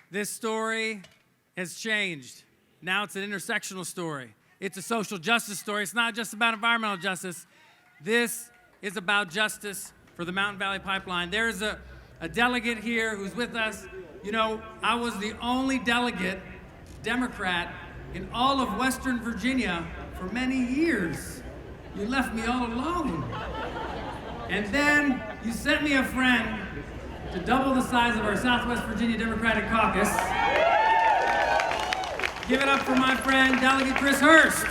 This story has changed. Now it's an intersectional story. It's a social justice story. It's not just about environmental justice. This is about justice for the Mountain Valley Pipeline. There's a delegate here who's with us. You know, I was the only delegate, Democrat, in all of Western Virginia for many years. You left me all alone. And then you sent me a friend to double the size of our Southwest Virginia Democratic Caucus. Give it up for my friend, Delegate Chris Hurst.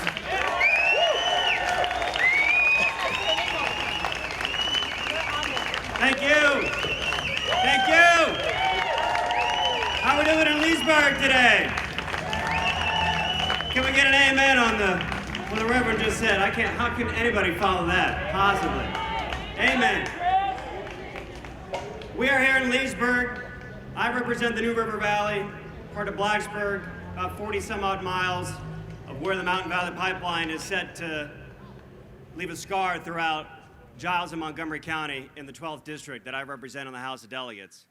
Thank you. Thank you. How are we doing in Leesburg today? Can we get an amen on what the Reverend just said? How can anybody follow that, possibly? Amen. We are here in Leesburg. I represent the New River Valley, part of Blacksburg, about 40 some odd miles of where the Mountain Valley Pipeline is set to leave a scar throughout Giles and Montgomery County in the 12th District that I represent in the House of Delegates.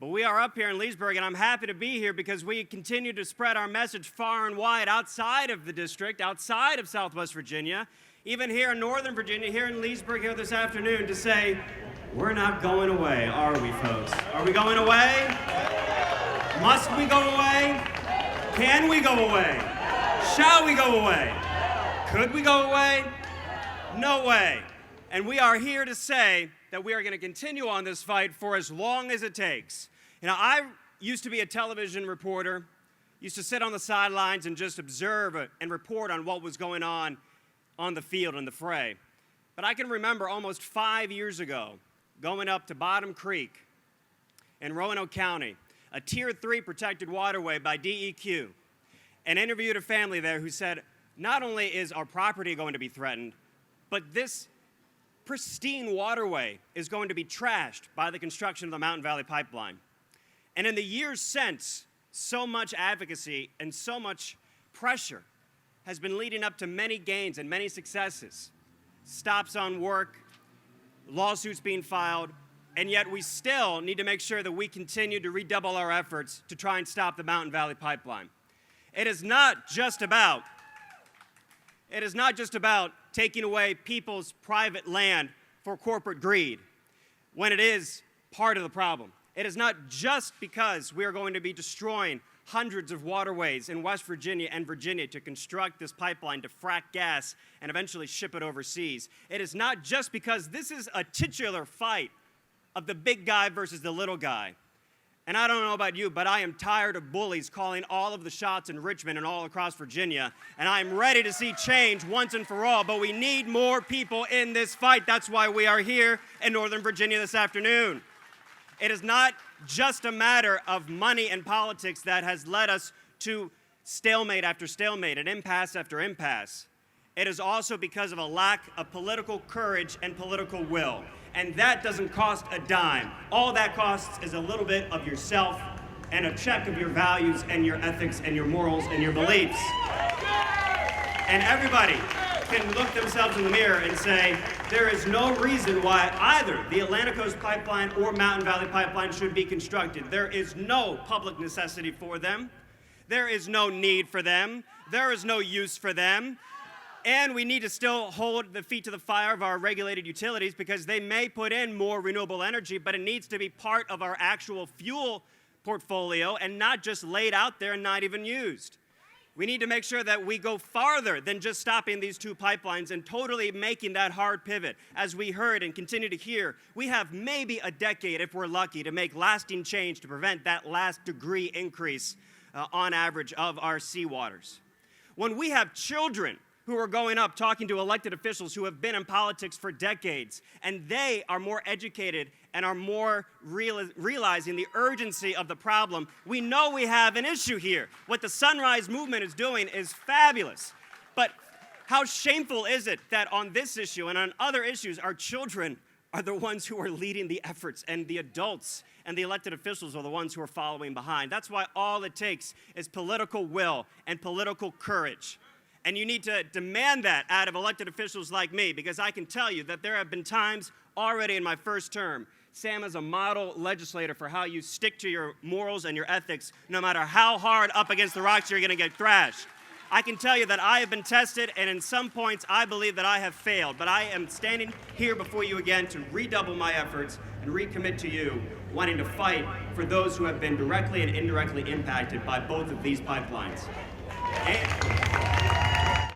But we are up here in Leesburg, and I'm happy to be here because we continue to spread our message far and wide outside of the district, outside of Southwest Virginia, even here in Northern Virginia, here in Leesburg here this afternoon, to say, we're not going away, are we, folks? Are we going away? Must we go away? Can we go away? Shall we go away? Could we go away? No way. And we are here to say that we are going to continue on this fight for as long as it takes. You know, I used to be a television reporter, used to sit on the sidelines and just observe and report on what was going on the field in the fray. But I can remember almost 5 years ago going up to Bottom Creek in Roanoke County, a Tier 3 protected waterway by DEQ, and interviewed a family there who said, not only is our property going to be threatened, but this pristine waterway is going to be trashed by the construction of the Mountain Valley Pipeline. And in the years since, so much advocacy and so much pressure has been leading up to many gains and many successes. Stops on work, lawsuits being filed, and yet we still need to make sure that we continue to redouble our efforts to try and stop the Mountain Valley Pipeline. It is not just about taking away people's private land for corporate greed, when it is part of the problem. It is not just because we are going to be destroying hundreds of waterways in West Virginia and Virginia to construct this pipeline to frack gas and eventually ship it overseas. It is not just because this is a titular fight of the big guy versus the little guy. And I don't know about you, but I am tired of bullies calling all of the shots in Richmond and all across Virginia, and I'm ready to see change once and for all, but we need more people in this fight. That's why we are here in Northern Virginia this afternoon. It is not just a matter of money and politics that has led us to stalemate after stalemate and impasse after impasse. It is also because of a lack of political courage and political will. And that doesn't cost a dime. All that costs is a little bit of yourself and a check of your values and your ethics and your morals and your beliefs. And everybody can look themselves in the mirror and say, there is no reason why either the Atlantic Coast Pipeline or Mountain Valley Pipeline should be constructed. There is no public necessity for them. There is no need for them. There is no use for them. And we need to still hold the feet to the fire of our regulated utilities because they may put in more renewable energy, but it needs to be part of our actual fuel portfolio and not just laid out there and not even used. We need to make sure that we go farther than just stopping these two pipelines and totally making that hard pivot. As we heard and continue to hear, we have maybe a decade, if we're lucky, to make lasting change to prevent that last degree increase on average of our seawaters. When we have children who are going up talking to elected officials who have been in politics for decades, and they are more educated and are more realizing the urgency of the problem, we know we have an issue here. What the Sunrise Movement is doing is fabulous. But how shameful is it that on this issue and on other issues, our children are the ones who are leading the efforts, and the adults and the elected officials are the ones who are following behind. That's why all it takes is political will and political courage. And you need to demand that out of elected officials like me, because I can tell you that there have been times already in my first term Sam is a model legislator for how you stick to your morals and your ethics, no matter how hard up against the rocks you're going to get thrashed. I can tell you that I have been tested, and in some points I believe that I have failed, but I am standing here before you again to redouble my efforts and recommit to you, wanting to fight for those who have been directly and indirectly impacted by both of these pipelines.